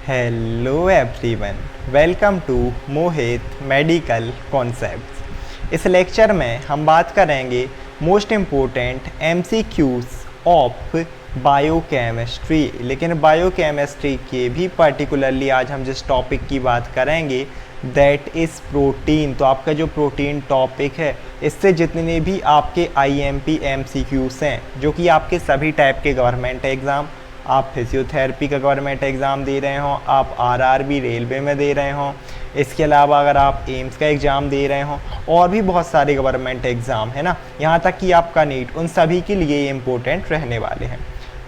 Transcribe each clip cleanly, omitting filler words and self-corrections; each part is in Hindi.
Hello everyone, welcome to Mohit medical concepts. इस लेक्चर में हम बात करेंगे most important MCQs of biochemistry. लेकिन बायोकेमिस्ट्री के भी पर्टिकुलरली आज हम जिस टॉपिक की बात करेंगे दैट इज़ प्रोटीन। तो आपका जो प्रोटीन टॉपिक है, इससे जितने भी आपके आईएमपी एमसीक्यूज हैं, जो कि आपके सभी टाइप के गवर्नमेंट एग्ज़ाम, आप फिजियोथेरेपी का गवर्नमेंट एग्ज़ाम दे रहे हों, आप आरआरबी रेलवे में दे रहे हों, इसके अलावा अगर आप एम्स का एग्ज़ाम दे रहे हों और भी बहुत सारे गवर्नमेंट एग्ज़ाम है ना, यहाँ तक कि आपका नीट, उन सभी के लिए इम्पोर्टेंट रहने वाले हैं।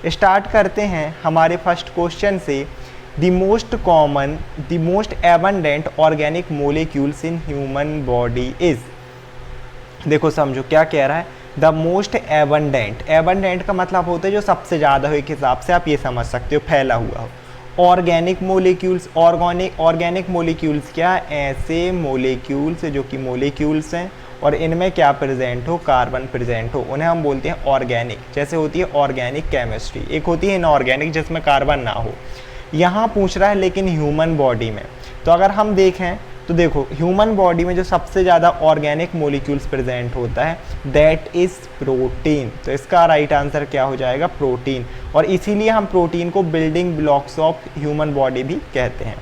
स्टार्ट करते हैं हमारे फर्स्ट क्वेश्चन से। The most abundant organic molecules in human body is. देखो समझो क्या कह रहा है, द मोस्ट एबंडेंट। एबंडेंट का मतलब होता है जो सबसे ज़्यादा हो, एक हिसाब से आप ये समझ सकते हो फैला हुआ हो। ऑर्गेनिक मोलिक्यूल्स, ऑर्गेनिक मोलिक्यूल्स क्या, ऐसे मोलिक्यूल्स जो कि मोलिक्यूल्स हैं और इनमें क्या प्रेजेंट हो, कार्बन प्रेजेंट हो, उन्हें हम बोलते हैं ऑर्गेनिक। जैसे होती है ऑर्गेनिक केमिस्ट्री, एक होती है इनऑर्गेनिक जिसमें कार्बन ना हो। यहाँ पूछ रहा है लेकिन ह्यूमन बॉडी में, तो अगर हम देखें तो देखो ह्यूमन बॉडी में जो सबसे ज़्यादा ऑर्गेनिक मोलिक्यूल्स प्रेजेंट होता है दैट इज़ प्रोटीन। तो इसका राइट आंसर क्या हो जाएगा, प्रोटीन। और इसीलिए हम प्रोटीन को building blocks of human body भी कहते हैं।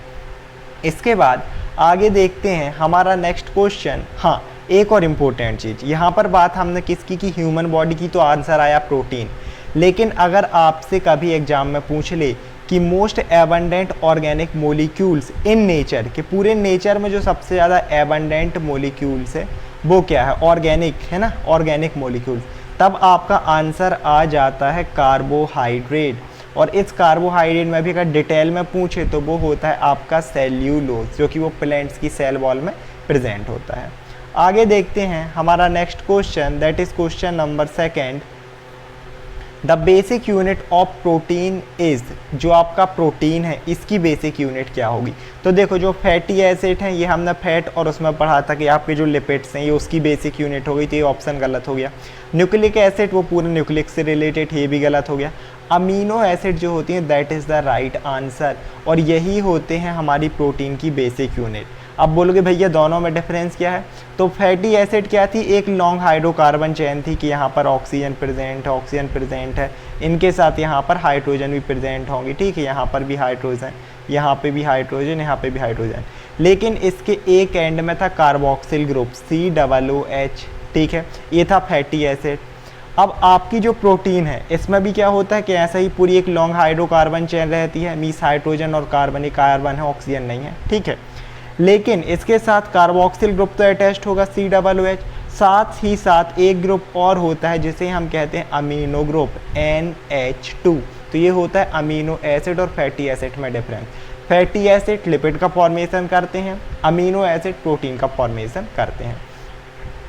इसके बाद आगे देखते हैं हमारा नेक्स्ट क्वेश्चन। हाँ, एक और इम्पोर्टेंट चीज़ यहाँ पर बात हमने किसकी की, ह्यूमन बॉडी की, तो आंसर आया प्रोटीन। लेकिन अगर आपसे कभी एग्जाम में पूछ ले कि most abundant organic molecules in nature, के पूरे नेचर में जो सबसे ज़्यादा एबंडेंट मोलिक्यूल्स है वो क्या है, ऑर्गेनिक है ना, ऑर्गेनिक मोलिक्यूल्स, तब आपका आंसर आ जाता है कार्बोहाइड्रेट। और इस कार्बोहाइड्रेट में भी अगर डिटेल में पूछे तो वो होता है आपका सेल्यूलोज, जो कि वो प्लांट्स की सेल वॉल में प्रेजेंट होता है। आगे देखते हैं हमारा next question, that is question number second. The basic unit of protein is. जो आपका प्रोटीन है इसकी बेसिक यूनिट क्या होगी। तो देखो जो फैटी एसिड हैं ये हमने फैट और उसमें पढ़ा था कि आपके जो लिपिड्स हैं ये उसकी बेसिक यूनिट हो गई, तो ये ऑप्शन गलत हो गया। न्यूक्लिक एसिड वो पूरे न्यूक्लिक से रिलेटेड, ये भी गलत हो गया। अमीनो एसिड जो होती हैं that is the right answer, और यही होते हैं हमारी प्रोटीन की बेसिक यूनिट। अब बोलोगे भैया दोनों में डिफरेंस क्या है, तो फैटी एसिड क्या थी, एक लॉन्ग हाइड्रोकार्बन चेन थी कि यहाँ पर ऑक्सीजन प्रेजेंट है, इनके साथ यहाँ पर हाइड्रोजन भी प्रेजेंट होंगी, ठीक है, यहाँ पर भी हाइड्रोजन, यहाँ पे भी हाइड्रोजन, यहाँ पे भी हाइड्रोजन। लेकिन इसके एक एंड में था कार्बोक्सिल ग्रुप COOH, ठीक है, ये था फैटी एसिड। अब आपकी जो प्रोटीन है इसमें भी क्या होता है कि ऐसा ही पूरी एक लॉन्ग हाइड्रोकार्बन चेन रहती है, मीस हाइड्रोजन और कार्बन, ही कार्बन है, ऑक्सीजन नहीं है, ठीक है। लेकिन इसके साथ कार्बोक्सिल ग्रुप तो अटैच्ड होगा COOH, साथ ही साथ एक ग्रुप और होता है जिसे हम कहते हैं अमीनो ग्रुप NH2। तो ये होता है अमीनो एसिड और फैटी एसिड में डिफरेंस। फैटी एसिड लिपिड का फॉर्मेशन करते हैं, अमीनो एसिड प्रोटीन का फॉर्मेशन करते हैं।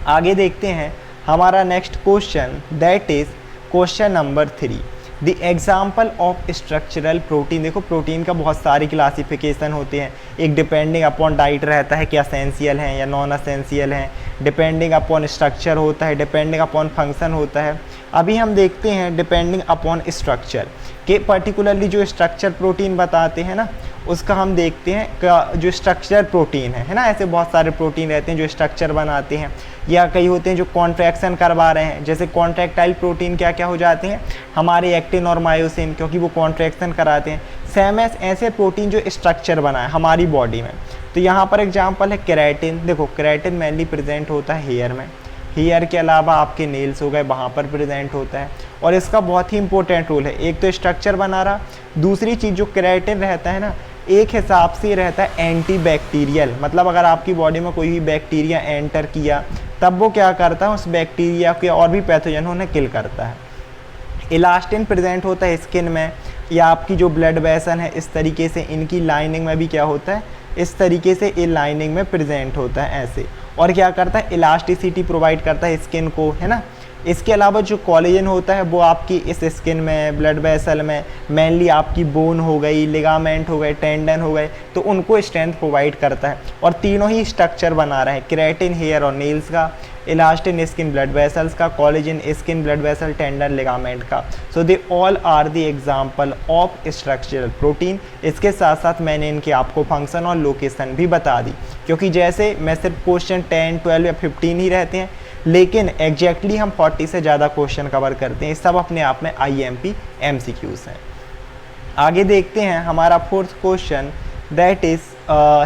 आगे देखते हैं हमारा next question, that is question number 3। The example of structural protein. देखो प्रोटीन का बहुत सारी क्लासिफिकेशन होते हैं, एक डिपेंडिंग अपॉन डाइट रहता है कि असेंशियल हैं या नॉन असेंशियल हैं, डिपेंडिंग अपॉन स्ट्रक्चर होता है, डिपेंडिंग अपॉन फंक्शन होता है। अभी हम देखते हैं डिपेंडिंग अपॉन स्ट्रक्चर के, पर्टिकुलरली जो स्ट्रक्चर प्रोटीन बताते हैं ना उसका हम देखते हैं जो स्ट्रक्चर प्रोटीन है ना, ऐसे बहुत सारे प्रोटीन रहते हैं जो स्ट्रक्चर बनाते हैं, या कई होते हैं जो कॉन्ट्रैक्शन करवा रहे हैं, जैसे कॉन्ट्रैक्टाइल प्रोटीन क्या क्या हो जाते हैं हमारे एक्टिन और मायोसिन, क्योंकि वो कॉन्ट्रैक्शन कराते हैं। सेम ऐसे प्रोटीन जो स्ट्रक्चर बनाए हमारी बॉडी में। तो यहाँ पर एग्जाम्पल है केराटिन। देखो केराटिन मेनली प्रेजेंट होता है हेयर में, हेयर के अलावा आपके नेल्स हो गए वहाँ पर प्रेजेंट होता है, और इसका बहुत ही इंपॉर्टेंट रोल है। एक तो स्ट्रक्चर बना रहा, दूसरी चीज़ जो केराटिन रहता है ना एक हिसाब से रहता है एंटी बैक्टीरियल, मतलब अगर आपकी बॉडी में कोई भी बैक्टीरिया एंटर किया तब वो क्या करता है, उस बैक्टीरिया के और भी पैथोजन उन्हें किल करता है। इलास्टिन प्रेजेंट होता है स्किन में, या आपकी जो ब्लड वेसल है इस तरीके से इनकी लाइनिंग में भी क्या होता है, इस तरीके से ये लाइनिंग में प्रेजेंट होता है ऐसे, और क्या करता है इलास्टिसिटी प्रोवाइड करता है स्किन को, है ना। इसके अलावा जो कोलेजन होता है वो आपकी इस स्किन में, ब्लड वेसल में, मेनली आपकी बोन हो गई, लिगामेंट हो गए, टेंडन हो गए, तो उनको स्ट्रेंथ प्रोवाइड करता है। और तीनों ही स्ट्रक्चर बना रहे हैं, केराटिन हेयर और नेल्स का, इलास्टिन स्किन ब्लड वेसल्स का, collagen skin blood vessel tendon ligament का। So they all are the example of structural protein. इसके साथ साथ मैंने इनकी आपको फंक्शन और लोकेशन भी बता दी, क्योंकि जैसे मैं सिर्फ क्वेश्चन 10, 12 या 15 ही रहते हैं, लेकिन एग्जैक्टली हम 40 से ज़्यादा क्वेश्चन कवर करते हैं। सब अपने आप में IMP MCQs हैं। आगे देखते हैं हमारा fourth question, that is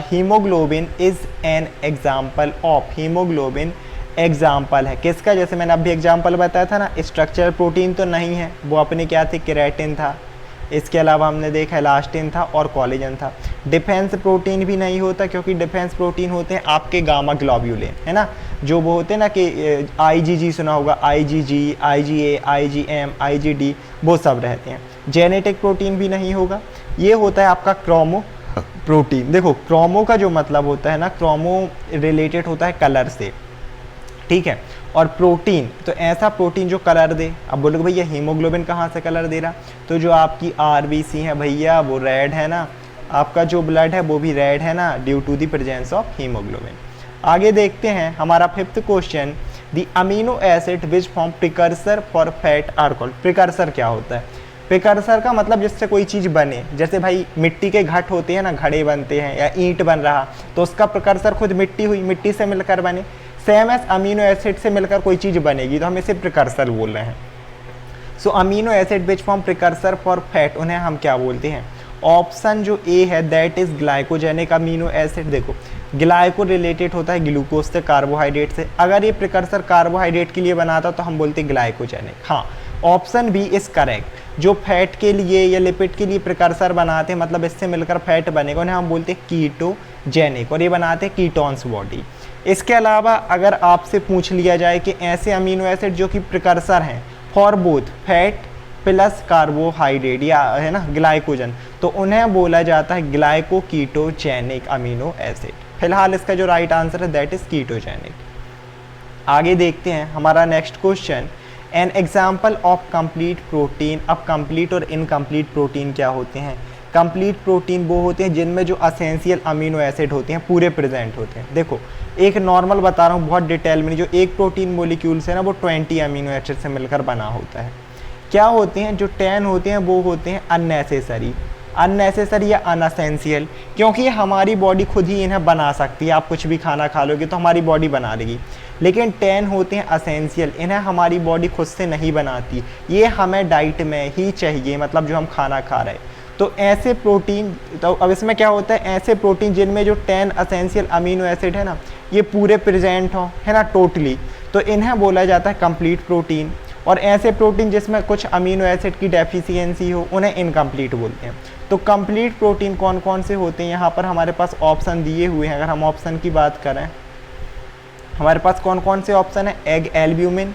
haemoglobin is an example of. Haemoglobin example है किसका? जैसे मैंने अभी एग्जाम्पल बताया था ना, स्ट्रक्चरल प्रोटीन तो नहीं है, वो अपने क्या थे, केराटिन था। इसके अलावा हमने देखा इलास्टिन था और कोलेजन था। डिफेंस प्रोटीन भी नहीं होता, क्योंकि डिफेंस प्रोटीन होते हैं आपके गामा ग्लोब्यूलिन, है ना, जो वो होते हैं ना कि IgG सुना होगा, IgG, IgA, IgM, IgD, वो सब रहते हैं। जेनेटिक प्रोटीन भी नहीं होगा। ये होता है आपका क्रोमो प्रोटीन। देखो क्रोमो का जो मतलब होता है ना, क्रोमो रिलेटेड होता है कलर से, ठीक है। और प्रोटीन तो ऐसा प्रोटीन जो कलर दे। अब बोलोगे भैया हीमोग्लोबिन कहाँ से कलर दे रहा? तो जो आपकी RBC है भैया वो रेड है ना, आपका जो ब्लड है वो भी रेड है ना, due to the presence of haemoglobin. आगे देखते हैं हमारा fifth question, the amino acid which form precursor for fat are called. Precursor क्या होता है? प्रिकर्सर का मतलब जिससे कोई चीज़ बने। जैसे भाई मिट्टी के घट होते हैं ना, घड़े बनते हैं या ईंट बन रहा, तो उसका प्रिकर्सर खुद मिट्टी हुई, मिट्टी से मिलकर बने। सेम एस अमीनो एसिड से मिलकर कोई चीज़ बनेगी तो हम इसे प्रिकर्सर बोल रहे हैं। So amino acid which form precursor for fat, उन्हें हम क्या बोलते हैं? ऑप्शन जो ए है that is glycogenic amino acid. देखो ग्लाइको रिलेटेड होता है ग्लूकोज से, कार्बोहाइड्रेट से। अगर ये प्रिकर्सर कार्बोहाइड्रेट के लिए बनाता तो हम बोलते ग्लाइकोजेनिक। हाँ, ऑप्शन बी इज करेक्ट। जो फैट के लिए या लिपिड के लिए प्रिकर्सर बनाते हैं, मतलब इससे मिलकर फैट बनेगा, उन्हें हम बोलते हैं कीटोजेनिक, और ये बनाते हैं कीटोन्स बॉडी। इसके अलावा अगर आपसे पूछ लिया जाए कि ऐसे अमीनो एसिड जो कि प्रिकर्सर हैं for both fat plus carbohydrate या है ना ग्लाइकोजन, तो उन्हें बोला जाता है ग्लाइकोकीटोजेनिक अमीनो एसिड। फिलहाल इसका जो राइट आंसर है दैट इज कीटोजेनिक। आगे देखते हैं हमारा next question, an example of complete protein. अब कंप्लीट और इनकम्प्लीट प्रोटीन क्या होते हैं? कंप्लीट प्रोटीन वो होते हैं जिनमें जो असेंशियल अमीनो एसिड होते हैं पूरे प्रेजेंट होते हैं। देखो एक नॉर्मल बता रहा हूँ, बहुत डिटेल में, जो एक प्रोटीन मोलिक्यूल्स है ना वो 20 अमीनो एसिड से मिलकर बना होता है। क्या होते हैं? जो 10 होते हैं वो होते हैं अननेसेसरी, अननेसेसरी या अनअसेंशियल, क्योंकि हमारी बॉडी खुद ही इन्हें बना सकती है। आप कुछ भी खाना खा लोगे तो हमारी बॉडी बना देगी। लेकिन 10 होते हैं असेंशियल, इन्हें हमारी बॉडी खुद से नहीं बनाती, ये हमें डाइट में ही चाहिए, मतलब जो हम खाना खा रहे हैं। तो ऐसे प्रोटीन, तो अब इसमें क्या होता है, ऐसे प्रोटीन जिनमें जो 10 असेंशियल अमीनो एसिड है ना ये पूरे प्रेजेंट हो, है ना, टोटली, तो इन्हें बोला जाता है कंप्लीट प्रोटीन। और ऐसे प्रोटीन जिसमें कुछ अमीनो एसिड की डेफिशिएंसी हो उन्हें इनकम्प्लीट बोलते हैं। तो कंप्लीट प्रोटीन कौन कौन से होते हैं? यहाँ पर हमारे पास ऑप्शन दिए हुए हैं। अगर हम ऑप्शन की बात करें, हमारे पास कौन कौन से ऑप्शन है? एग एल्ब्यूमिन,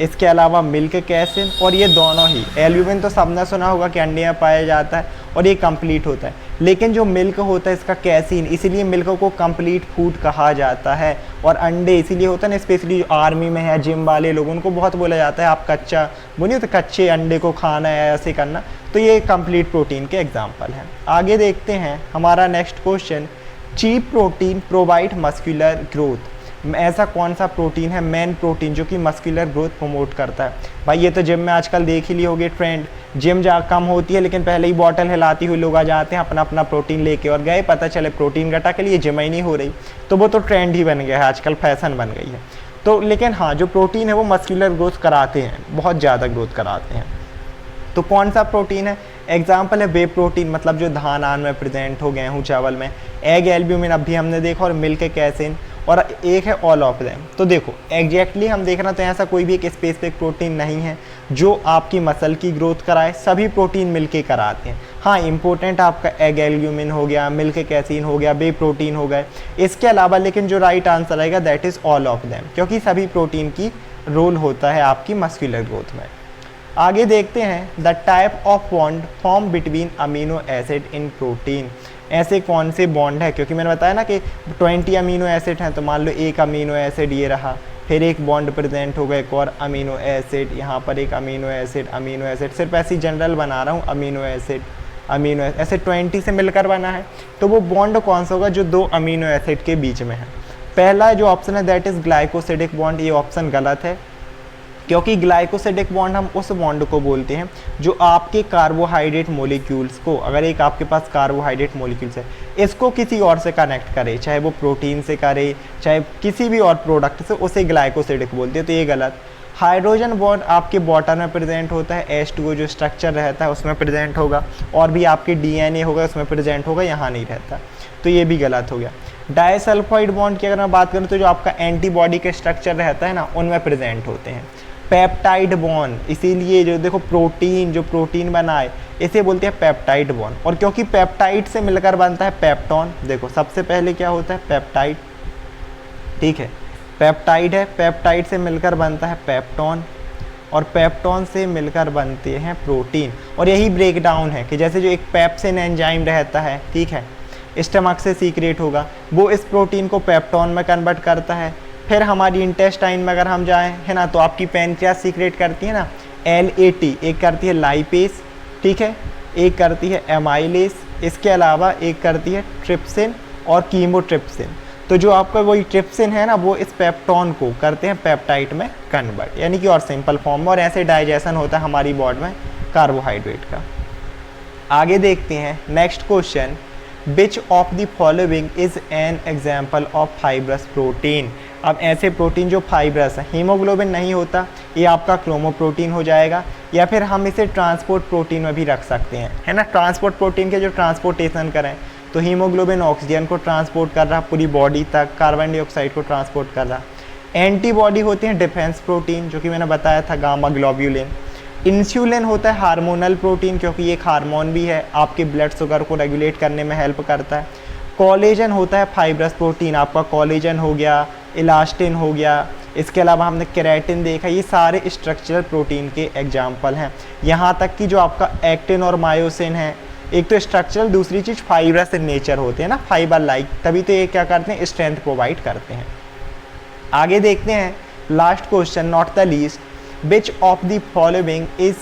इसके अलावा मिल्क कैसिन, और ये दोनों ही। एल्ब्यूमिन तो सबने सुना होगा कि अंडे में पाया जाता है और ये कंप्लीट होता है, लेकिन जो मिल्क होता है इसका कैसिन, इसीलिए मिल्क को कंप्लीट फूड कहा जाता है। और अंडे इसीलिए होता है ना, स्पेशली जो आर्मी में है, जिम वाले लोग, उनको बहुत बोला जाता है आप कच्चा, वो नहीं होता कच्चे अंडे को खाना है, ऐसे करना। तो ये कंप्लीट प्रोटीन के एग्जाम्पल हैं। आगे देखते हैं हमारा next question, cheap protein provide muscular growth. ऐसा कौन सा प्रोटीन है, मेन प्रोटीन, जो कि मस्कुलर ग्रोथ प्रमोट करता है? भाई ये तो जिम में आजकल देख ही ली होगी ट्रेंड, जिम जा कम होती है लेकिन पहले ही बॉटल हिलाती हुई लोग आ जाते हैं अपना अपना प्रोटीन लेके, और गए पता चले प्रोटीन घटा के लिए जिम ही नहीं हो रही। तो वो तो ट्रेंड ही बन गया है, आजकल फैशन बन गई है। तो लेकिन हाँ, जो प्रोटीन है वो मस्कुलर ग्रोथ कराते हैं, बहुत ज़्यादा ग्रोथ कराते हैं। तो कौन सा प्रोटीन है? एग्जाम्पल है वे प्रोटीन, मतलब जो धान आन में प्रेजेंट हो, गेहूँ चावल में। एग एल्ब्यूमिन अभी हमने देखा, और मिल्क कैसिन, और एक है ऑल ऑफ देम। तो देखो एग्जैक्टली हम देख रहे हैं तो ऐसा कोई भी एक स्पेसिफिक प्रोटीन नहीं है जो आपकी मसल की ग्रोथ कराए, सभी प्रोटीन मिलके कराते हैं। हाँ, इंपॉर्टेंट आपका एग एल्ब्यूमिन हो गया, मिल्क कैसिन हो गया, वे प्रोटीन हो गए, इसके अलावा लेकिन जो राइट आंसर आएगा that is all of them, क्योंकि सभी प्रोटीन की रोल होता है आपकी मस्कुलर ग्रोथ में। आगे देखते हैं the type of bond form between amino acid in protein. ऐसे कौन से बॉन्ड है? क्योंकि मैंने बताया ना कि 20 अमीनो एसिड हैं, तो मान लो एक अमीनो एसिड ये रहा, फिर एक बॉन्ड प्रेजेंट होगा, एक और अमीनो एसिड, यहाँ पर एक अमीनो एसिड, सिर्फ ऐसी जनरल बना रहा हूँ, अमीनो एसिड, ऐसे 20 से मिलकर बना है। तो वो बॉन्ड कौन सा होगा जो दो अमीनो एसिड के बीच में है? पहला जो ऑप्शन है दैट इज़ ग्लाइकोसिडिक बॉन्ड, ये ऑप्शन गलत है, क्योंकि ग्लाइकोसिडिक बॉन्ड हम उस बॉन्ड को बोलते हैं जो आपके कार्बोहाइड्रेट मोलिक्यूल्स को, अगर एक आपके पास कार्बोहाइड्रेट मोलिक्यूल्स है, इसको किसी और से कनेक्ट करे, चाहे वो प्रोटीन से करे चाहे किसी भी और प्रोडक्ट से, उसे ग्लाइकोसिडिक बोलते हैं, तो ये गलत। हाइड्रोजन बॉन्ड आपके बॉटम में प्रेजेंट होता है, H2O जो स्ट्रक्चर रहता है उसमें प्रेजेंट होगा, और भी आपके DNA होगा उसमें प्रेजेंट होगा, यहाँ नहीं रहता, तो ये भी गलत हो गया। डाइसल्फाइड बॉन्ड की अगर मैं बात करूँ तो जो आपका एंटीबॉडी के स्ट्रक्चर रहता है ना, उनमें प्रेजेंट होते हैं। पेप्टाइड बॉन्ड, इसीलिए जो देखो प्रोटीन, जो प्रोटीन बनाए इसे बोलते हैं पेप्टाइड बॉन्ड, और क्योंकि पेप्टाइड से मिलकर बनता है पेप्टॉन, देखो सबसे पहले क्या होता है पेप्टाइड, ठीक है, पेप्टाइड है, पेप्टाइड से मिलकर बनता है पेप्टॉन, और पेप्टॉन से मिलकर बनते हैं प्रोटीन। और यही ब्रेक डाउन है कि जैसे जो एक पेप्सिन एंजाइम रहता है, ठीक है, स्टमक से सीक्रेट होगा, वो इस प्रोटीन को पेप्टॉन में कन्वर्ट करता है। फिर हमारी इंटेस्टाइन में अगर हम जाएं, है ना, तो आपकी पैनक्रियास सीक्रेट करती है ना LAT, एक करती है लाइपेस, ठीक है, एक करती है एमाइलेस, इसके अलावा एक करती है ट्रिप्सिन और कीमोट्रिप्सिन। तो जो आपका वही ट्रिप्सिन है ना, वो इस पेप्टॉन को करते हैं पेप्टाइड में कन्वर्ट, यानी कि और सिंपल फॉर्म में, और ऐसे डाइजेशन होता है हमारी बॉडी में कार्बोहाइड्रेट का। आगे देखते हैं next question, which of the following is an example of fibrous protein. अब ऐसे प्रोटीन जो फाइब्रस है, हीमोग्लोबिन नहीं होता, ये आपका क्रोमोप्रोटीन हो जाएगा, या फिर हम इसे ट्रांसपोर्ट प्रोटीन में भी रख सकते हैं, है ना। ट्रांसपोर्ट प्रोटीन के जो ट्रांसपोर्टेशन करें, तो हीमोग्लोबिन ऑक्सीजन को ट्रांसपोर्ट कर रहा पूरी बॉडी तक, कार्बन डाइऑक्साइड को ट्रांसपोर्ट कर रहा। एंटीबॉडी होते हैं डिफेंस प्रोटीन, जो कि मैंने बताया था गामा ग्लोब्यूलिन। इंसुलिन होता है हार्मोनल प्रोटीन, क्योंकि एक हार्मोन भी है, आपके ब्लड शुगर को रेगुलेट करने में हेल्प करता है। कोलेजन होता है फाइब्रस प्रोटीन, आपका कोलेजन हो गया, इलास्टिन हो गया, इसके अलावा हमने केराटिन देखा, ये सारे स्ट्रक्चरल प्रोटीन के एग्जाम्पल हैं। यहाँ तक कि जो आपका एक्टिन और मायोसिन है, एक तो स्ट्रक्चरल, दूसरी चीज़ फाइब्रस इन नेचर होते हैं ना, फाइबर लाइक, तभी तो ये क्या करते हैं, स्ट्रेंथ प्रोवाइड करते हैं। आगे देखते हैं last question, not the least, which of the following is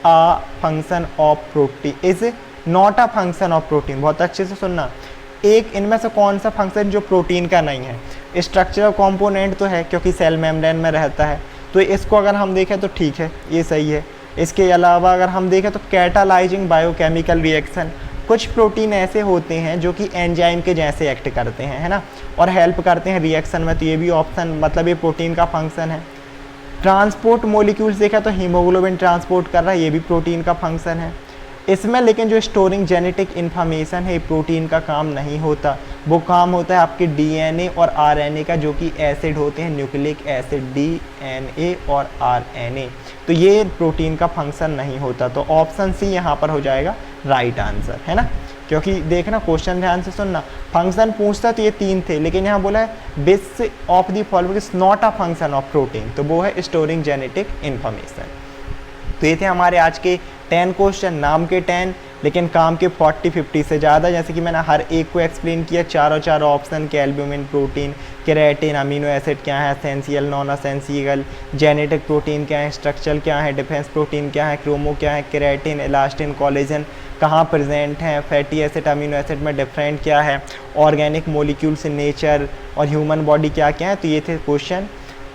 a function of protein, is not a function of protein. बहुत अच्छे से सुनना, एक इनमें से कौन सा फंक्शन जो प्रोटीन का नहीं है। स्ट्रक्चरल कंपोनेंट तो है, क्योंकि सेल मेम्ब्रेन में रहता है, तो इसको अगर हम देखें तो ठीक है, ये सही है। इसके अलावा अगर हम देखें तो कैटालाइजिंग बायोकेमिकल रिएक्शन, कुछ प्रोटीन ऐसे होते हैं जो कि एंजाइम के जैसे एक्ट करते हैं, है ना, और हेल्प करते हैं रिएक्शन में, तो ये भी ऑप्शन, मतलब ये प्रोटीन का फंक्शन है। ट्रांसपोर्ट मोलिक्यूल्स देखा तो हीमोग्लोबिन ट्रांसपोर्ट कर रहा है, ये भी प्रोटीन का फंक्शन है इसमें। लेकिन जो स्टोरिंग जेनेटिक इन्फॉर्मेशन है, प्रोटीन का काम नहीं होता, वो काम होता है आपके DNA और RNA का, जो कि एसिड होते हैं, न्यूक्लिक एसिड DNA और RNA, तो ये प्रोटीन का फंक्शन नहीं होता। तो ऑप्शन सी यहाँ पर हो जाएगा राइट आंसर, है ना, क्योंकि देखना क्वेश्चन ध्यान से सुनना, फंक्शन पूछता तो ये तीन थे, लेकिन यहाँ बोला है which of the following is not a function of protein, तो वो है स्टोरिंग जेनेटिक इन्फॉर्मेशन। तो ये थे हमारे आज के 10 क्वेश्चन, नाम के 10 लेकिन काम के 40-50 से ज़्यादा, जैसे कि मैंने हर एक को एक्सप्लेन किया, चारों ऑप्शन के, albumin, protein, keratin, amino acid क्या है, essential, non essential, genetic protein क्या है, स्ट्रक्चरल क्या है, डिफेंस प्रोटीन क्या है, क्रोमो क्या है, केराटिन, इलास्टिन, कोलेजन कहाँ प्रेजेंट है, फैटी एसिड, अमीनो एसिड में डिफरेंट क्या है, ऑर्गेनिक मोलिक्यूल्स इन नेचर और ह्यूमन बॉडी क्या क्या है। तो ये थे क्वेश्चन।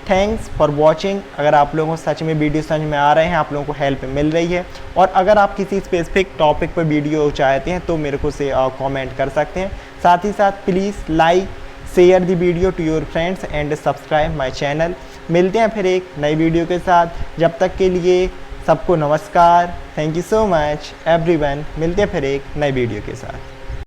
Thanks for watching. अगर आप लोगों को सच में वीडियो समझ में आ रहे हैं, आप लोगों को हेल्प मिल रही है, और अगर आप किसी स्पेसिफिक टॉपिक पर वीडियो चाहते हैं तो मेरे को से कमेंट कर सकते हैं। साथ ही साथ please like share the video to your friends and subscribe my channel. मिलते हैं फिर एक नई वीडियो के साथ, जब तक के लिए सबको नमस्कार। Thank you so much everyone. मिलते हैं फिर एक नई वीडियो के साथ।